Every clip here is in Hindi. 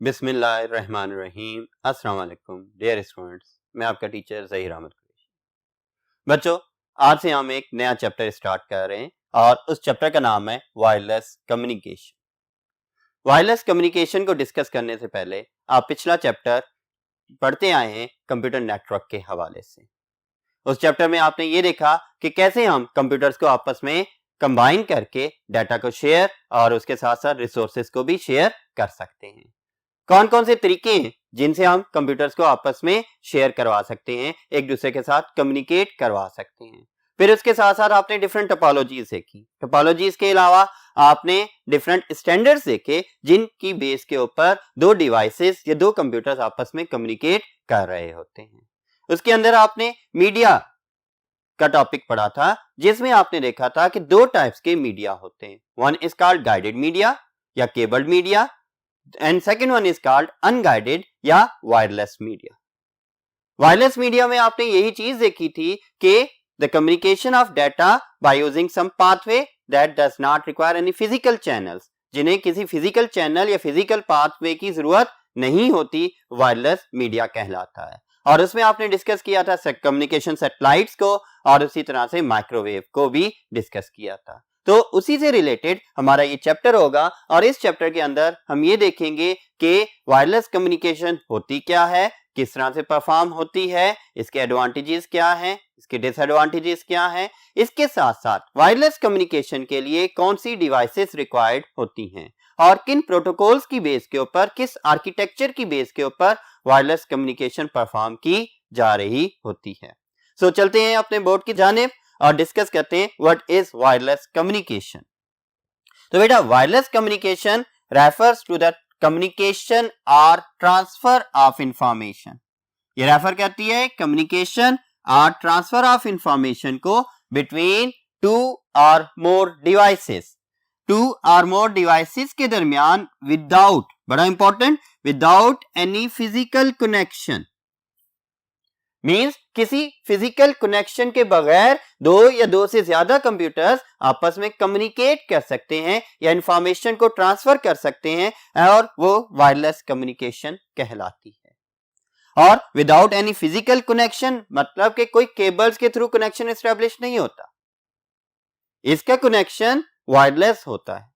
बिस्मिल्लाहिर्रहमानिर्रहीम। अस्सलाम वालेकुम डियर स्टूडेंट्स, मैं आपका टीचर ज़हीर अहमद कुरैशी। बच्चों, आज से हम एक नया चैप्टर स्टार्ट कर रहे हैं और उस चैप्टर का नाम है वायरलेस कम्युनिकेशन। वायरलेस कम्युनिकेशन को डिस्कस करने से पहले आप पिछला चैप्टर पढ़ते आए हैं कंप्यूटर नेटवर्क के हवाले से। उस चैप्टर में आपने ये देखा कि कैसे हम कंप्यूटर्स को आपस में कंबाइन करके डाटा को शेयर और उसके साथ साथ रिसोर्सेज को भी शेयर कर सकते हैं। कौन कौन से तरीके हैं जिनसे हम कंप्यूटर्स को आपस में शेयर करवा सकते हैं, एक दूसरे के साथ कम्युनिकेट करवा सकते हैं। फिर उसके साथ साथ आपने डिफरेंट टोपोलॉजीज देखी। टोपोलॉजीज के अलावा आपने डिफरेंट स्टैंडर्ड्स देखे जिनकी बेस के ऊपर दो डिवाइसेस या दो कंप्यूटर्स आपस में कम्युनिकेट कर रहे होते हैं। उसके अंदर आपने मीडिया का टॉपिक पढ़ा था, जिसमें आपने देखा था कि दो टाइप्स के मीडिया होते हैं। One is called guided media या cabled media and second one is called unguided या वायरलेस मीडिया। वायरलेस मीडिया में आपने यही चीज देखी थी कि the communication of data by using some pathway that does not require any physical channels, जिन्हें किसी फिजिकल चैनल या फिजिकल पाथवे की जरूरत नहीं होती, वायरलेस मीडिया कहलाता है। और उसमें आपने डिस्कस किया था कम्युनिकेशन सैटेलाइट्स को और उसी तरह से माइक्रोवेव को भी डिस्कस किया था। तो उसी से रिलेटेड हमारा ये चैप्टर होगा और इस चैप्टर के अंदर हम ये देखेंगे कि वायरलेस कम्युनिकेशन होती क्या है, किस तरह से परफॉर्म होती है, इसके एडवांटेजेस क्या हैं, इसके डिसएडवांटेजेस क्या हैं। इसके साथ साथ वायरलेस कम्युनिकेशन के लिए कौन सी डिवाइसेस रिक्वायर्ड होती हैं और किन प्रोटोकॉल्स की बेस के ऊपर, किस आर्किटेक्चर की बेस के ऊपर वायरलेस कम्युनिकेशन परफॉर्म की जा रही होती है। सो चलते हैं अपने बोर्ड की जानिब और डिस्कस करते हैं व्हाट इज वायरलेस कम्युनिकेशन। तो बेटा, wireless communication refers to the communication और ट्रांसफर ऑफ इंफॉर्मेशन। ये रेफर करती है कम्युनिकेशन और ट्रांसफर ऑफ इंफॉर्मेशन को बिटवीन टू और मोर डिवाइसेस, टू और मोर डिवाइसेस के दरमियान विदाउट, बड़ा important, without any physical connection. Means किसी फिजिकल कनेक्शन के बगैर दो या दो से ज्यादा कंप्यूटर्स आपस में कम्युनिकेट कर सकते हैं या इंफॉर्मेशन को ट्रांसफर कर सकते हैं और वो वायरलेस कम्युनिकेशन कहलाती है। और विदाउट एनी फिजिकल कनेक्शन मतलब कि कोई केबल्स के थ्रू कनेक्शन एस्टेब्लिश नहीं होता, इसका कनेक्शन वायरलेस होता है।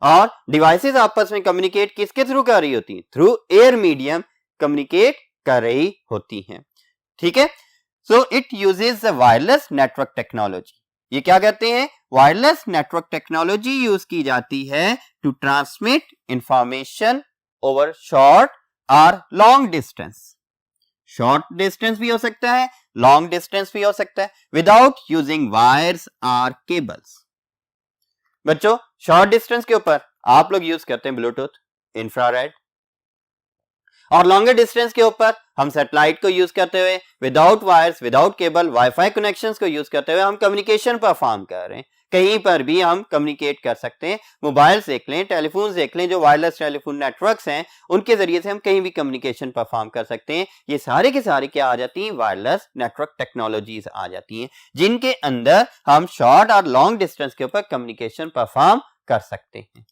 और डिवाइसेस आपस में कम्युनिकेट किसके थ्रू कर रही होती हैं? थ्रू एयर मीडियम कम्युनिकेट कर रही होती हैं। ठीक है, so it uses the wireless network technology. ये क्या कहते हैं? वायरलेस नेटवर्क टेक्नोलॉजी यूज की जाती है to transmit information over short और लॉन्ग डिस्टेंस। शॉर्ट डिस्टेंस भी हो सकता है, लॉन्ग डिस्टेंस भी हो सकता है, विदाउट यूजिंग वायर्स और केबल्स। बच्चों, शॉर्ट डिस्टेंस के ऊपर आप लोग यूज करते हैं ब्लूटूथ, इंफ्रारेड, और लॉन्गर डिस्टेंस के ऊपर हम सैटेलाइट को यूज करते हुए without wires, without cable, wifi connections को यूज करते हुए हम कम्युनिकेशन परफॉर्म कर रहे हैं। कहीं पर भी हम कम्युनिकेट कर सकते हैं। मोबाइल्स देख लें, टेलीफोन देख लें, जो वायरलेस टेलीफोन नेटवर्क्स हैं, उनके जरिए से हम कहीं भी कम्युनिकेशन परफॉर्म कर सकते हैं। ये सारे के सारे क्या आ जाती हैं? वायरलेस नेटवर्क टेक्नोलॉजीज आ जाती हैं, जिनके अंदर हम शॉर्ट और लॉन्ग डिस्टेंस के ऊपर कम्युनिकेशन परफॉर्म कर सकते हैं।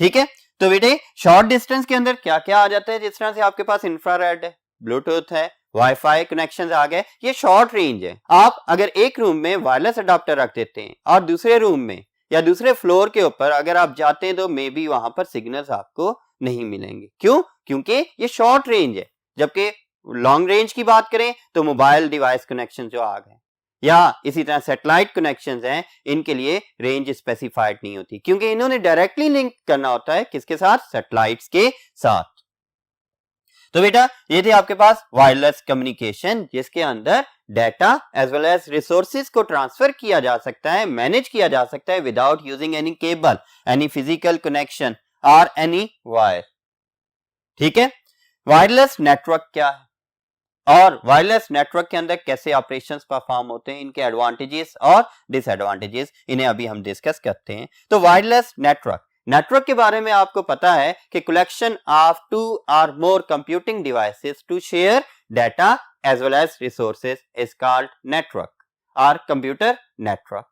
ठीक है, तो बेटे शॉर्ट डिस्टेंस के अंदर क्या क्या आ जाता है? जिस तरह से आपके पास इंफ्रारेड है, ब्लूटूथ है, वाईफाई कनेक्शंस आ गए, ये शॉर्ट रेंज है। आप अगर एक रूम में वायरलेस अडॉप्टर रख देते हैं और दूसरे रूम में या दूसरे फ्लोर के ऊपर अगर आप जाते हैं तो मे बी वहां पर सिग्नल्स आपको नहीं मिलेंगे। क्यों? क्योंकि ये शॉर्ट रेंज है। जबकि लॉन्ग रेंज की बात करें तो मोबाइल डिवाइस कनेक्शन जो आ गए या इसी तरह सैटेलाइट कनेक्शंस हैं, इनके लिए रेंज स्पेसिफाइड नहीं होती, क्योंकि इन्होंने डायरेक्टली लिंक करना होता है किसके साथ? सैटेलाइट्स के साथ। तो बेटा, ये थे आपके पास वायरलेस कम्युनिकेशन, जिसके अंदर data as well as resources को ट्रांसफर किया जा सकता है, मैनेज किया जा सकता है without using any cable, any physical connection और एनी वायर। ठीक है, वायरलेस नेटवर्क क्या है और वायरलेस नेटवर्क के अंदर कैसे ऑपरेशंस परफॉर्म होते हैं, इनके एडवांटेजेस और डिसएडवांटेजेस, इन्हें अभी हम डिस्कस करते हैं। तो वायरलेस नेटवर्क के बारे में आपको पता है कि कलेक्शन ऑफ टू और more computing devices to share data as well as resources is called network और कंप्यूटर नेटवर्क।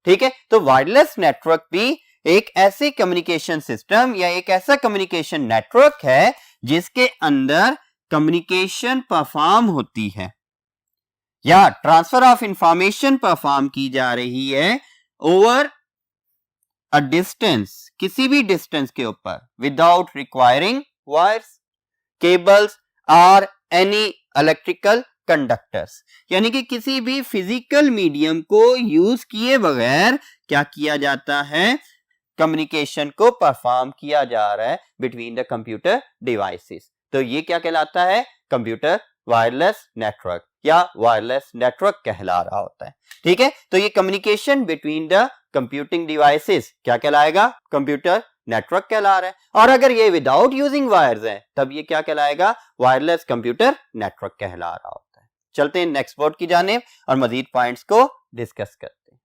ठीक है, तो वायरलेस नेटवर्क भी एक ऐसी कम्युनिकेशन सिस्टम या एक ऐसा कम्युनिकेशन नेटवर्क है जिसके अंदर कम्युनिकेशन परफॉर्म होती है या ट्रांसफर ऑफ इंफॉर्मेशन परफॉर्म की जा रही है ओवर अ डिस्टेंस, किसी भी डिस्टेंस के ऊपर, विदाउट रिक्वायरिंग वायर्स, केबल्स और एनी इलेक्ट्रिकल कंडक्टर्स, यानी कि किसी भी फिजिकल मीडियम को यूज किए बगैर क्या किया जाता है, कम्युनिकेशन को परफॉर्म किया जा रहा है बिटवीन द कंप्यूटर डिवाइसेस। तो ये क्या कहलाता है, कंप्यूटर वायरलेस नेटवर्क या वायरलेस नेटवर्क कहला रहा होता है। ठीक है, तो ये communication between the computing devices क्या कहलाएगा, कंप्यूटर नेटवर्क कहला रहा है। और अगर ये विदाउट यूजिंग वायर्स है तब ये क्या कहलाएगा, वायरलेस कंप्यूटर नेटवर्क कहला रहा होता है। चलते हैं नेक्स्ट बोर्ड की जानिब और मजीद पॉइंट्स को डिस्कस करते हैं।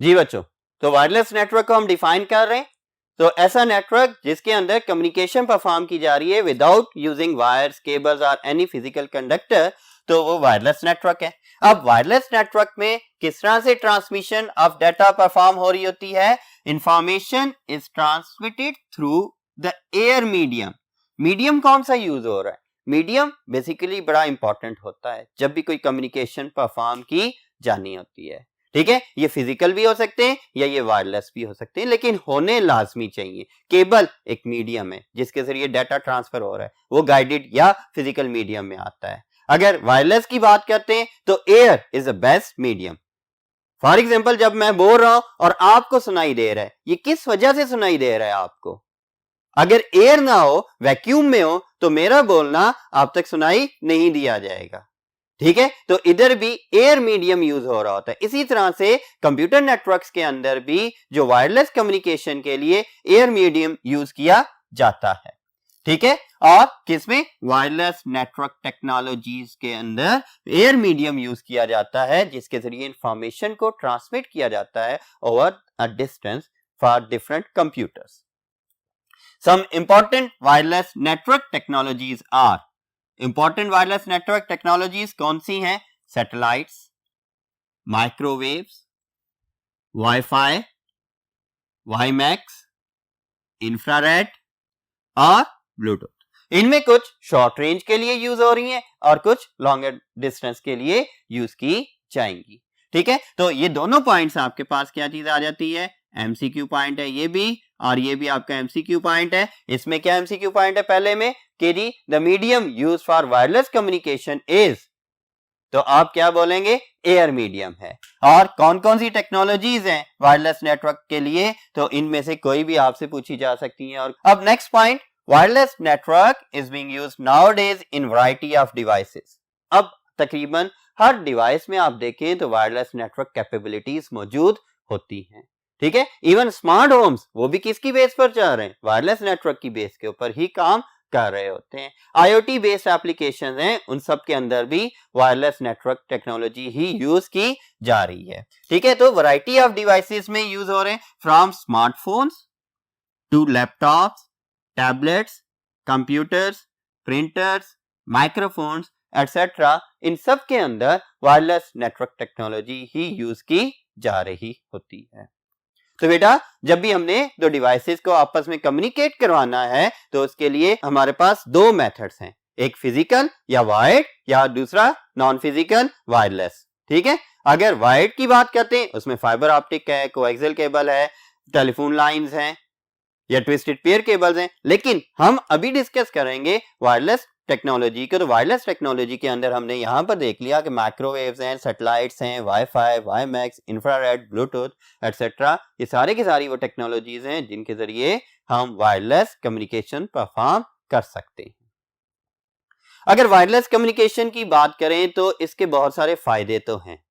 जी बच्चों, तो वायरलेस नेटवर्क को हम डिफाइन कर रहे हैं, तो ऐसा नेटवर्क जिसके अंदर कम्युनिकेशन परफॉर्म की जा रही है विदाउट यूजिंग वायर्स, केबल्स और एनी फिजिकल कंडक्टर, तो वो वायरलेस नेटवर्क है। अब वायरलेस नेटवर्क में किस तरह से ट्रांसमिशन ऑफ डाटा परफॉर्म हो रही होती है, information is transmitted through the air medium. Medium कौन सा यूज हो रहा है, मीडियम बेसिकली बड़ा इंपॉर्टेंट होता है जब भी कोई कम्युनिकेशन परफॉर्म की जानी होती है। ठीक है, ये फिजिकल भी हो सकते हैं या ये वायरलेस भी हो सकते हैं, लेकिन होने लाजमी चाहिए। केबल एक मीडियम है जिसके जरिए डाटा ट्रांसफर हो रहा है, वो गाइडेड या फिजिकल मीडियम में आता है। अगर वायरलेस की बात करते हैं तो air is the best medium. For example, जब मैं बोल रहा हूं और आपको सुनाई दे रहा है, ये किस वजह से सुनाई दे रहा है आपको, अगर एयर ना हो, वैक्यूम में हो, तो मेरा बोलना आप तक सुनाई नहीं दिया जाएगा। ठीक है, तो इधर भी एयर मीडियम यूज हो रहा होता है। इसी तरह से कंप्यूटर नेटवर्क्स के अंदर भी जो वायरलेस कम्युनिकेशन के लिए एयर मीडियम यूज किया जाता है। ठीक है, और किसमें, वायरलेस नेटवर्क टेक्नोलॉजीज के अंदर एयर मीडियम यूज किया जाता है जिसके जरिए इंफॉर्मेशन को ट्रांसमिट किया जाता है over a distance for different computers. Some important wireless network technologies are, important wireless network technologies कौन सी हैं, satellites, microwaves, WiFi, WiMAX, infrared और ब्लूटूथ। इनमें कुछ शॉर्ट रेंज के लिए यूज हो रही हैं और कुछ लॉन्गर डिस्टेंस के लिए यूज की जाएंगी। ठीक है, तो ये दोनों पॉइंट्स आपके पास क्या चीज आ जाती है, एमसीक्यू पॉइंट है ये भी, और ये भी आपका एमसीक्यू पॉइंट है। इसमें क्या एमसीक्यू पॉइंट है, पहले में कि जी the medium use for wireless communication is, तो आप क्या बोलेंगे, एयर मीडियम है। और कौन कौन सी टेक्नोलॉजीज हैं वायरलेस नेटवर्क के लिए, तो इनमें से कोई भी आपसे पूछी जा सकती है। और अब next point, wireless network is being used nowadays in variety of devices. अब तकरीबन हर डिवाइस में आप देखें तो वायरलेस नेटवर्क कैपेबिलिटीज मौजूद होती हैं। ठीक है, इवन स्मार्ट होम्स वो भी किसकी बेस पर चल रहे हैं, वायरलेस नेटवर्क की बेस के ऊपर ही काम कर रहे होते हैं। आईओटी बेस्ड एप्लीकेशंस हैं, उन सब के अंदर भी वायरलेस नेटवर्क टेक्नोलॉजी ही यूज की जा रही है। ठीक है, तो वैरायटी ऑफ डिवाइसेस में यूज हो रहे हैं, from smartphones to laptops, tablets, computers, printers, microphones etcetera. इन सब के अंदर वायरलेस नेटवर्क टेक्नोलॉजी ही यूज की जा रही होती है। तो बेटा, जब भी हमने दो डिवाइसेस को आपस में कम्युनिकेट करवाना है तो उसके लिए हमारे पास दो मेथड्स हैं, एक फिजिकल या वायर्ड या दूसरा नॉन फिजिकल वायरलेस। ठीक है, अगर वायर्ड की बात करते हैं उसमें फाइबर ऑप्टिक है, कोएक्सियल केबल है, टेलीफोन लाइंस हैं या ट्विस्टेड पेयर केबल्स हैं, लेकिन हम अभी डिस्कस करेंगे वायरलेस टेक्नोलॉजी को। तो वायरलेस टेक्नोलॉजी के अंदर हमने यहाँ पर देख लिया कि माइक्रोवेव्स हैं, सैटेलाइट्स हैं, wifi, WiMAX, infrared, Bluetooth etcetera, ये सारे की सारी वो टेक्नोलॉजीज हैं जिनके जरिए हम वायरलेस कम्युनिकेशन परफॉर्म कर सकते हैं। अगर वायरलेस कम्युनिकेशन की बात करें तो इसके बहुत सारे फायदे तो हैं।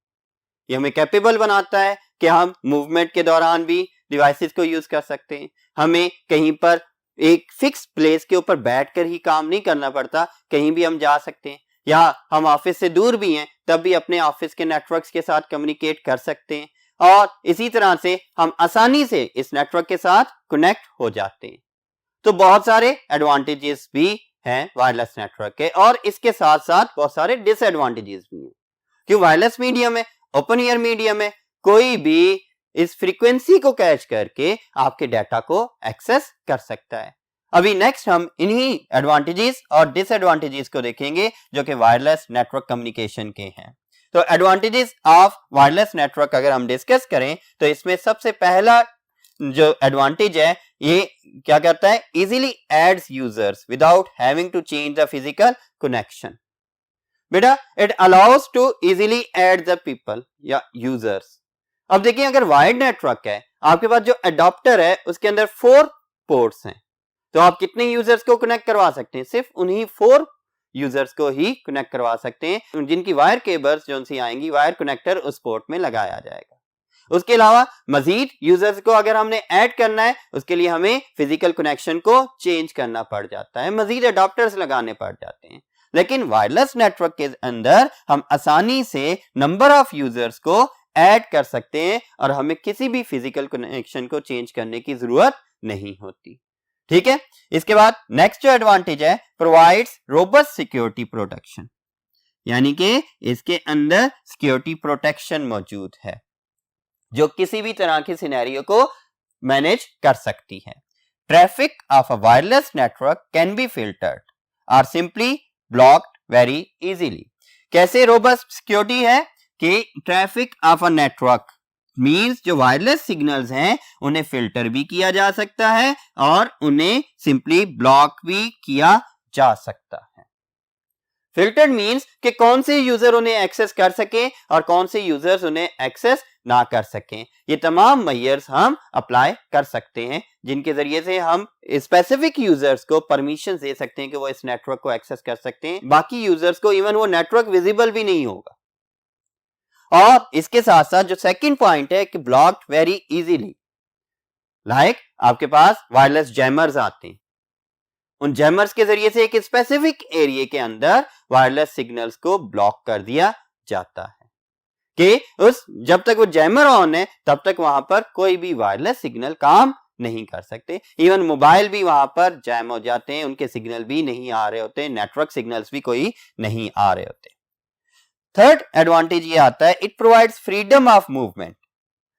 ये हमें कैपेबल बनाता है कि हम मूवमेंट के दौरान भी डिवाइसेस को यूज कर सकते हैं। हमें कहीं पर एक फिक्स प्लेस के ऊपर बैठकर ही काम नहीं करना पड़ता, कहीं भी हम जा सकते हैं, या हम ऑफिस से दूर भी हैं तब भी अपने ऑफिस के नेटवर्क्स के साथ कम्युनिकेट कर सकते हैं, और इसी तरह से हम आसानी से इस नेटवर्क के साथ कनेक्ट हो जाते हैं। तो बहुत सारे एडवांटेजेस भी हैं वायरलेस नेटवर्क के, और इसके साथ साथ बहुत सारे डिसएडवांटेजेस भी हैं। क्यों, वायरलेस मीडियम है, ओपन एयर मीडियम है, कोई भी इस फ्रीक्वेंसी को कैच करके आपके डाटा को एक्सेस कर सकता है। अभी नेक्स्ट हम इन्हीं एडवांटेजेस और डिसएडवांटेजेस को देखेंगे जो कि वायरलेस नेटवर्क कम्युनिकेशन के हैं। तो एडवांटेजेस ऑफ वायरलेस नेटवर्क अगर हम डिस्कस करें तो इसमें सबसे पहला जो एडवांटेज है ये क्या करता है, easily adds users without having to change the physical connection. बेटा it allows to easily add the people या यूजर्स। अब देखिए अगर वायर्ड नेटवर्क है, आपके पास जो अडॉप्टर है उसके अंदर 4 पोर्ट्स हैं, तो आप कितने यूजर्स को कनेक्ट करवा सकते हैं? सिर्फ उन्हीं 4 यूजर्स को ही कनेक्ट करवा सकते हैं जिनकी वायर केबल्स जो सी आएंगी, वायर कनेक्टर उस पोर्ट में लगाया जाएगा। उसके अलावा मजीद यूजर्स को अगर हमने ऐड करना है उसके लिए हमें फिजिकल कनेक्शन को चेंज करना पड़ जाता है, मजीद अडॉप्टर्स लगाने पड़ जाते हैं। लेकिन वायरलेस नेटवर्क के अंदर हम आसानी से नंबर ऑफ यूजर्स को ऐड कर सकते हैं और हमें किसी भी फिजिकल कनेक्शन को चेंज करने की जरूरत नहीं होती। ठीक है, इसके बाद नेक्स्ट जो एडवांटेज है, प्रोवाइड्स रोबस्ट सिक्योरिटी प्रोटेक्शन, यानी कि इसके अंदर सिक्योरिटी प्रोटेक्शन मौजूद है जो किसी भी तरह के सिनेरियो को मैनेज कर सकती है। Traffic of a wireless network can be filtered और सिंपली ब्लॉक्ड वेरी इजीली। कैसे रोबस्ट सिक्योरिटी है कि traffic of a network means जो वायरलेस सिग्नल्स हैं उन्हें फिल्टर भी किया जा सकता है और उन्हें सिंपली ब्लॉक भी किया जा सकता है। फिल्टर्ड मींस कि कौन से यूजर उन्हें एक्सेस कर सके और कौन से यूजर्स उन्हें एक्सेस ना कर सकें। ये तमाम मेजर्स हम अप्लाई कर सकते हैं जिनके जरिए से हम स्पेसिफिक यूजर्स को परमिशन दे सकते हैं कि वो इस नेटवर्क को एक्सेस कर सकते हैं, बाकी यूजर्स को इवन वो नेटवर्क विजिबल भी नहीं होगा। और इसके साथ साथ जो सेकंड पॉइंट है कि ब्लॉक्ड वेरी इजीली, लाइक आपके पास वायरलेस जैमर्स आते हैं, उन जैमर्स के जरिए से एक स्पेसिफिक एरिया के अंदर वायरलेस सिग्नल्स को ब्लॉक कर दिया जाता है कि उस जब तक वो जैमर ऑन है तब तक वहां पर कोई भी वायरलेस सिग्नल काम नहीं कर सकते। इवन मोबाइल भी वहां पर जैम हो जाते हैं, उनके सिग्नल भी नहीं आ रहे होते, नेटवर्क सिग्नल्स भी कोई नहीं आ रहे होते। थर्ड एडवांटेज ये आता है, it provides freedom of movement.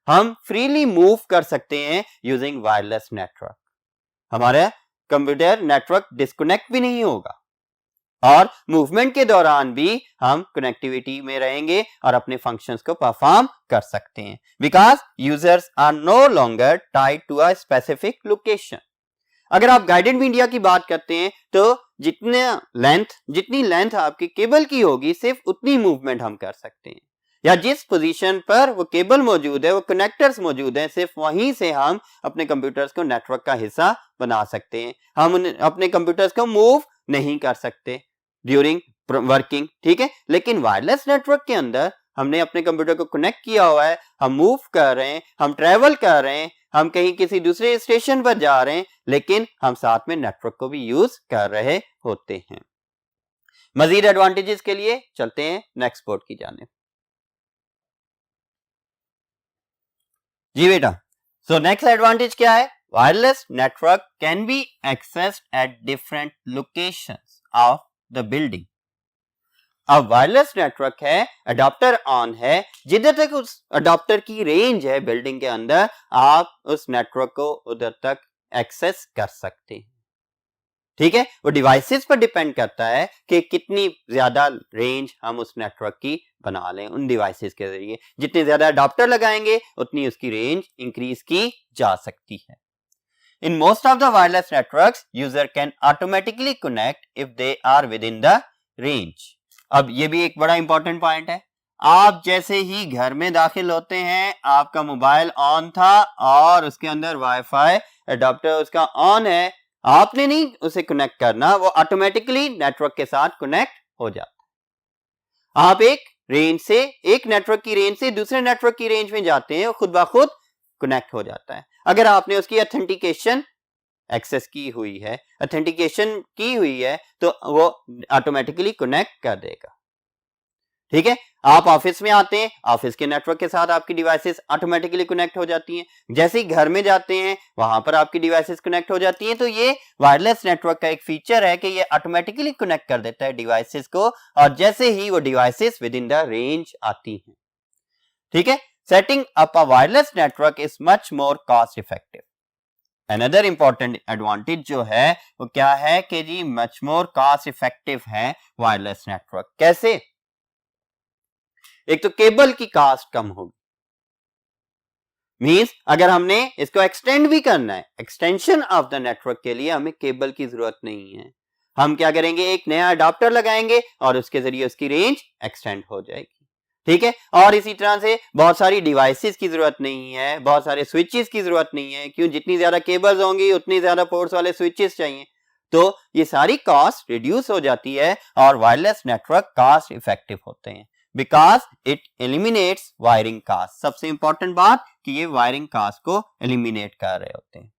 हम फ्रीली मूव कर सकते हैं यूजिंग वायरलेस नेटवर्क। हमारा कंप्यूटर नेटवर्क डिस्कनेक्ट भी नहीं होगा और मूवमेंट के दौरान भी हम कनेक्टिविटी में रहेंगे और अपने फंक्शंस को परफॉर्म कर सकते हैं because users are no longer tied to a specific location. अगर आप गाइडेड मीडिया की बात करते हैं तो जितनी लेंथ आपकी केबल की होगी सिर्फ उतनी मूवमेंट हम कर सकते हैं, या जिस पोजीशन पर वो केबल मौजूद है, वो कनेक्टर्स मौजूद हैं, सिर्फ वहीं से हम अपने कंप्यूटर्स को नेटवर्क का हिस्सा बना सकते हैं। हम अपने कंप्यूटर्स को मूव नहीं कर सकते ड्यूरिंग वर्किंग, ठीक है। लेकिन वायरलेस नेटवर्क के अंदर हमने अपने कंप्यूटर को कनेक्ट किया हुआ है, हम मूव कर रहे हैं, हम ट्रेवल कर रहे हैं, हम कहीं किसी दूसरे स्टेशन पर जा रहे हैं, लेकिन हम साथ में नेटवर्क को भी यूज कर रहे होते हैं। मजीद एडवांटेजेस के लिए चलते हैं नेक्स्ट बोर्ड की जानिब। जी बेटा, सो नेक्स्ट एडवांटेज क्या है? Wireless network can be accessed at different locations of the building. अब वायरलेस नेटवर्क है, अडॉप्टर ऑन है, जिधर तक उस अडॉप्टर की रेंज है बिल्डिंग के अंदर, आप उस नेटवर्क को उधर तक एक्सेस कर सकते हैं, ठीक है। वो डिवाइसेस पर डिपेंड करता है कि कितनी ज्यादा रेंज हम उस नेटवर्क की बना लें। उन डिवाइसेस के जरिए जितने ज्यादा अडॉप्टर लगाएंगे उतनी उसकी रेंज इंक्रीज की जा सकती है। In most of the wireless networks, user can automatically connect if they are within the range. अब ये भी एक बड़ा इंपॉर्टेंट पॉइंट है। आप जैसे ही घर में दाखिल होते हैं, आपका मोबाइल ऑन था और उसके अंदर वाईफाई अडॉप्टर उसका ऑन है, आपने नहीं उसे कनेक्ट करना, वो ऑटोमेटिकली नेटवर्क के साथ कनेक्ट हो जाता है। आप एक रेंज से, एक नेटवर्क की रेंज से दूसरे नेटवर्क की रेंज में जाते हैं, खुद ब खुद कनेक्ट हो जाता है। अगर आपने उसकी ऑथेंटिकेशन एक्सेस की हुई है, ऑथेंटिकेशन की हुई है, तो वो ऑटोमेटिकली कनेक्ट कर देगा, ठीक है। आप ऑफिस में आते हैं, ऑफिस के नेटवर्क के साथ आपकी डिवाइसेस ऑटोमेटिकली कनेक्ट हो जाती हैं। जैसे ही घर में जाते हैं, वहां पर आपकी डिवाइसेस कनेक्ट हो जाती हैं। तो ये वायरलेस नेटवर्क का एक फीचर है कि ये ऑटोमेटिकली कनेक्ट कर देता है डिवाइसेस को, और जैसे ही वो devices with in the range आती हैं, ठीक है। setting up a wireless network is much more cost effective. Another important advantage जो है वो क्या है कि जी much more cost effective है वायरलेस नेटवर्क। कैसे? एक तो केबल की कास्ट कम होगी, मींस अगर हमने इसको एक्सटेंड भी करना है, एक्सटेंशन ऑफ द नेटवर्क के लिए हमें केबल की जरूरत नहीं है। हम क्या करेंगे, एक नया अडाप्टर लगाएंगे और उसके जरिए उसकी रेंज एक्सटेंड हो जाएगी। ठीक है, और इसी तरह से बहुत सारी डिवाइसेस की जरूरत नहीं है, बहुत सारे स्विचेस की जरूरत नहीं है। क्यों? जितनी ज्यादा केबल्स होंगी उतनी ज्यादा पोर्ट्स वाले स्विचेस चाहिए, तो ये सारी कॉस्ट रिड्यूस हो जाती है और वायरलेस नेटवर्क कॉस्ट इफेक्टिव होते हैं because it eliminates wiring cost. सबसे इंपॉर्टेंट बात कि ये वायरिंग कॉस्ट को एलिमिनेट कर रहे होते हैं।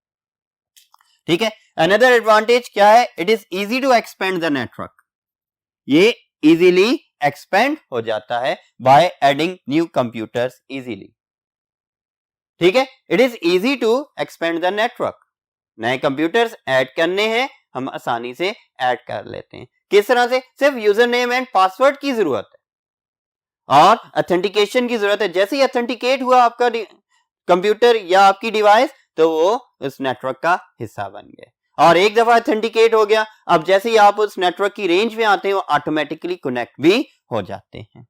ठीक है, अनदर एडवांटेज क्या है, it is easy to expand the network. ये इजीली एक्सपेंड हो जाता है by adding new computers easily. ठीक है, it is easy to expand the network. नए कंप्यूटर्स ऐड करने हैं, हम आसानी से ऐड कर लेते हैं। किस तरह से? सिर्फ यूजर नेम एंड पासवर्ड की जरूरत है और ऑथेंटिकेशन की जरूरत है। जैसे ही ऑथेंटिकेट हुआ आपका कंप्यूटर या आपकी डिवाइस, तो वो उस नेटवर्क का हिस्सा बन गए। और एक दफा ऑथेंटिकेट हो गया, अब जैसे ही आप उस नेटवर्क की रेंज में आते हैं, वो ऑटोमेटिकली कनेक्ट भी हो जाते हैं।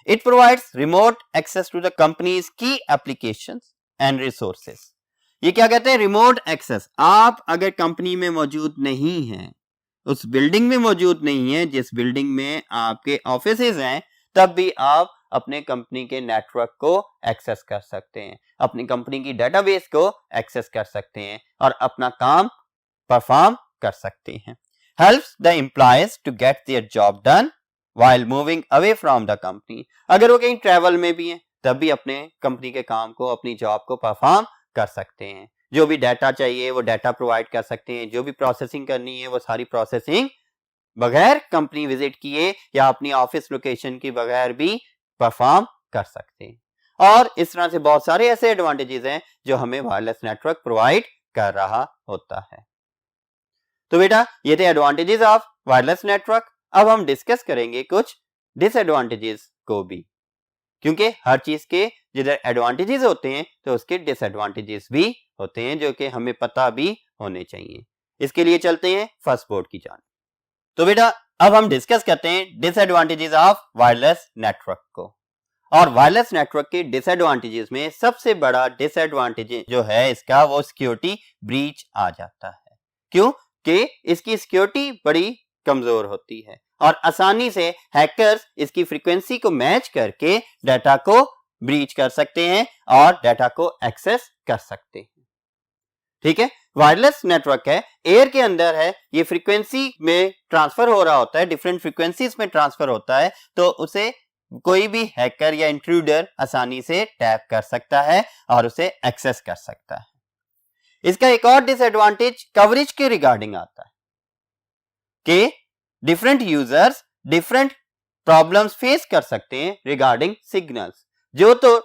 It provides remote access to the companies की एप्लीकेशंस एंड रिसोर्सेज। ये क्या कहते हैं? Remote access. आप अगर कंपनी में मौजूद नहीं हैं, उस बिल्डिंग में मौजूद नहीं है जिस बिल्डिंग में आपके ऑफिसेज हैं, तब भी आप अपने कंपनी के नेटवर्क को एक्सेस कर सकते हैं, अपनी कंपनी की डेटाबेस को एक्सेस कर सकते हैं और अपना काम परफॉर्म कर सकते हैं। Helps the employees to get their job done while moving away from the company. अगर वो कहीं ट्रैवल में भी हैं, तब भी अपने कंपनी के काम को, अपनी जॉब को परफॉर्म कर सकते हैं। जो भी डाटा चाहिए वो डाटा प्रोवाइड कर सकते हैं, जो भी प्रोसेसिंग करनी है वो सारी प्रोसेसिंग बगैर कंपनी विजिट किए या अपनी ऑफिस लोकेशन के बगैर भी परफॉर्म कर सकते हैं। और इस तरह से बहुत सारे ऐसे एडवांटेजेस हैं जो हमें वायरलेस नेटवर्क प्रोवाइड कर रहा होता है। तो बेटा ये थे एडवांटेजेस ऑफ वायरलेस नेटवर्क। अब हम डिस्कस करेंगे कुछ डिसएडवांटेजेस को भी, क्योंकि हर चीज के जिधर एडवांटेजेस होते हैं तो उसके डिसएडवांटेजेस भी होते हैं, जो कि हमें पता भी होने चाहिए। इसके लिए चलते हैं फर्स्ट बोर्ड की जान। तो बेटा अब हम डिस्कस करते हैं डिसएडवांटेजेस ऑफ वायरलेस नेटवर्क को। और वायरलेस नेटवर्क के डिसएडवांटेजेस में सबसे बड़ा डिसएडवांटेज जो है इसका, वो सिक्योरिटी ब्रीच आ जाता है। क्यों? कि इसकी सिक्योरिटी बड़ी कमजोर होती है और आसानी से हैकर्स इसकी फ्रीक्वेंसी को मैच करके डाटा को ब्रीच कर सकते हैं और डाटा को एक्सेस कर सकते हैं। ठीक है, वायरलेस नेटवर्क है, एयर के अंदर है, ये फ्रीक्वेंसी में ट्रांसफर हो रहा होता है, डिफरेंट फ्रीक्वेंसीज में ट्रांसफर होता है, तो उसे कोई भी हैकर या इंट्रूडर आसानी से टैप कर सकता है और उसे एक्सेस कर सकता है। इसका एक और डिसएडवांटेज कवरेज के रिगार्डिंग आता है कि different users different problems face कर सकते हैं रिगार्डिंग सिग्नल्स। जो तो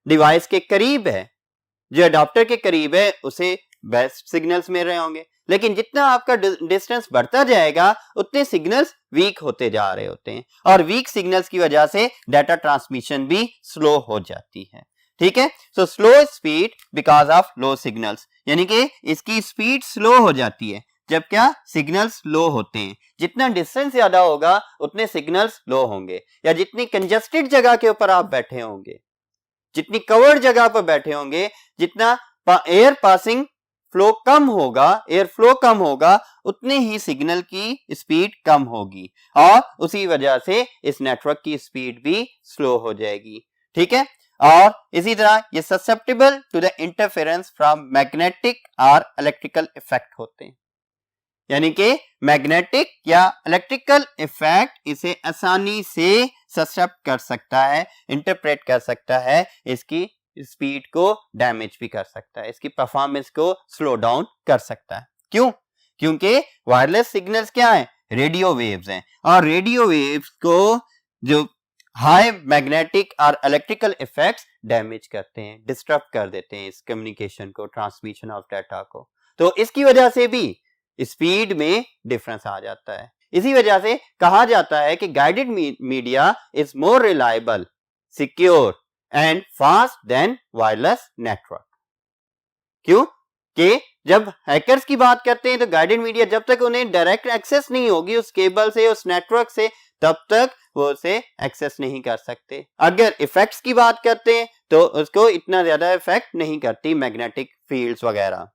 डिवाइस के करीब है, जो अडॉप्टर के करीब है, उसे बेस्ट सिग्नल्स मिल रहे होंगे, लेकिन जितना आपका डिस्टेंस बढ़ता जाएगा उतने सिग्नल्स वीक होते जा रहे होते हैं और वीक सिग्नल्स की वजह से डाटा ट्रांसमिशन भी स्लो हो जाती है। ठीक है, so slow speed because of low signals, यानी कि इसकी स्पीड स्लो हो जाती है जब क्या सिग्नल्स लो होते हैं। जितना डिस्टेंस ज्यादा होगा उतने सिग्नल्स लो होंगे, या जितनी कंजेस्टेड जगह के ऊपर आप बैठे होंगे, जितनी कवर्ड जगह पर बैठे होंगे, जितना एयर पासिंग फ्लो कम होगा, एयर फ्लो कम होगा, उतने ही सिग्नल की स्पीड कम होगी और उसी वजह से इस नेटवर्क की स्पीड भी स्लो हो जाएगी। ठीक है, और इसी तरह ये susceptible to the interference from magnetic और इलेक्ट्रिकल इफेक्ट होते हैं, यानी कि मैग्नेटिक या इलेक्ट्रिकल इफेक्ट इसे आसानी से ससेप्ट कर सकता है, इंटरप्रेट कर सकता है, इसकी स्पीड को डैमेज भी कर सकता है, इसकी परफॉर्मेंस को स्लो डाउन कर सकता है। क्यों? क्योंकि वायरलेस सिग्नल्स क्या है? रेडियो वेव्स हैं, और रेडियो वेव्स को जो हाई मैग्नेटिक और इलेक्ट्रिकल इफेक्ट्स डैमेज करते हैं, डिस्टर्ब कर देते हैं इस कम्युनिकेशन को, ट्रांसमिशन ऑफ डाटा को। तो इसकी वजह से भी स्पीड में डिफरेंस आ जाता है। इसी वजह से कहा जाता है कि guided media is more reliable, secure and fast than wireless network. क्यों? कि जब हैकर्स की बात करते हैं तो गाइडेड मीडिया जब तक उन्हें डायरेक्ट एक्सेस नहीं होगी उस केबल से, उस नेटवर्क से, तब तक वो उसे एक्सेस नहीं कर सकते। अगर इफेक्ट्स की बात करते हैं तो उसको इतना ज्यादा इफेक्ट नहीं करती मैग्नेटिक फील्ड्स वगैरह।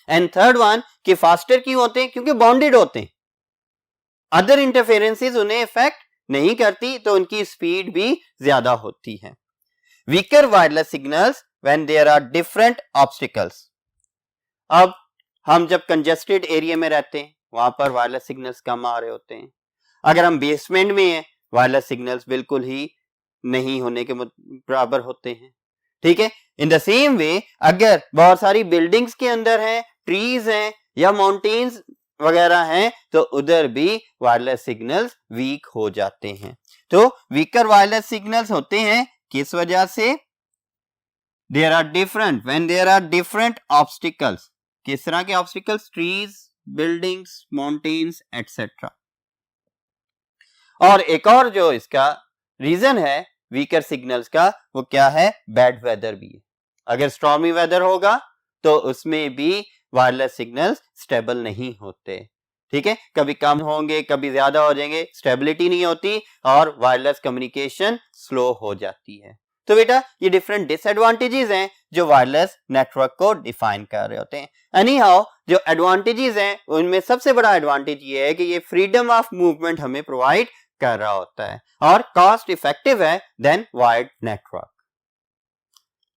एंड थर्ड वन कि फास्टर क्यों होते हैं? क्योंकि बॉन्डेड होते हैं, अदर इंटरफेरेंसेस उन्हें इफेक्ट नहीं करती, तो उनकी स्पीड भी ज्यादा होती है। Weaker wireless signals when there are different obstacles. अब हम जब कंजेस्टेड एरिया में रहते हैं वहां पर वायरलेस सिग्नल्स कम आ रहे होते हैं। अगर हम बेसमेंट में हैं वायरलेस सिग्नल्स बिल्कुल ही नहीं होने के बराबर होते हैं। ठीक है, इन द सेम वे अगर बहुत सारी बिल्डिंग्स के अंदर हैं, ट्रीज हैं या माउंटेन्स वगैरह हैं, तो उधर भी वायरलेस सिग्नल्स वीक हो जाते हैं। तो वीकर वायरलेस सिग्नल्स होते हैं किस वजह से? There are different when there are different obstacles. किस तरह के obstacles? Trees, buildings, mountains etcetera. और एक और जो इसका रीजन है वीकर सिग्नल्स का, वो क्या है? बैड वेदर भी है। अगर स्टॉर्मी वेदर होगा तो उसमें भी वायरलेस सिग्नल्स स्टेबल नहीं होते। ठीक है, कभी कम होंगे, कभी ज्यादा हो जाएंगे, स्टेबिलिटी नहीं होती और वायरलेस कम्युनिकेशन स्लो हो जाती है। तो बेटा ये डिफरेंट डिसएडवांटेजेस हैं जो वायरलेस नेटवर्क को डिफाइन कर रहे होते हैं। एनी हाउ जो एडवांटेजेस हैं उनमें सबसे बड़ा एडवांटेज ये है कि ये फ्रीडम ऑफ मूवमेंट हमें प्रोवाइड कर रहा होता है और कॉस्ट इफेक्टिव है देन वायर्ड नेटवर्क।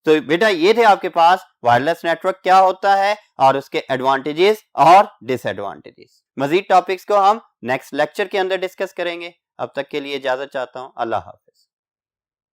तो बेटा ये थे आपके पास वायरलेस नेटवर्क क्या होता है और उसके एडवांटेजेस और डिसएडवांटेजेस। मजीद टॉपिक्स को हम नेक्स्ट लेक्चर के अंदर डिस्कस करेंगे। अब तक के लिए इजाजत चाहता हूं। अल्लाह हाफ़िज़।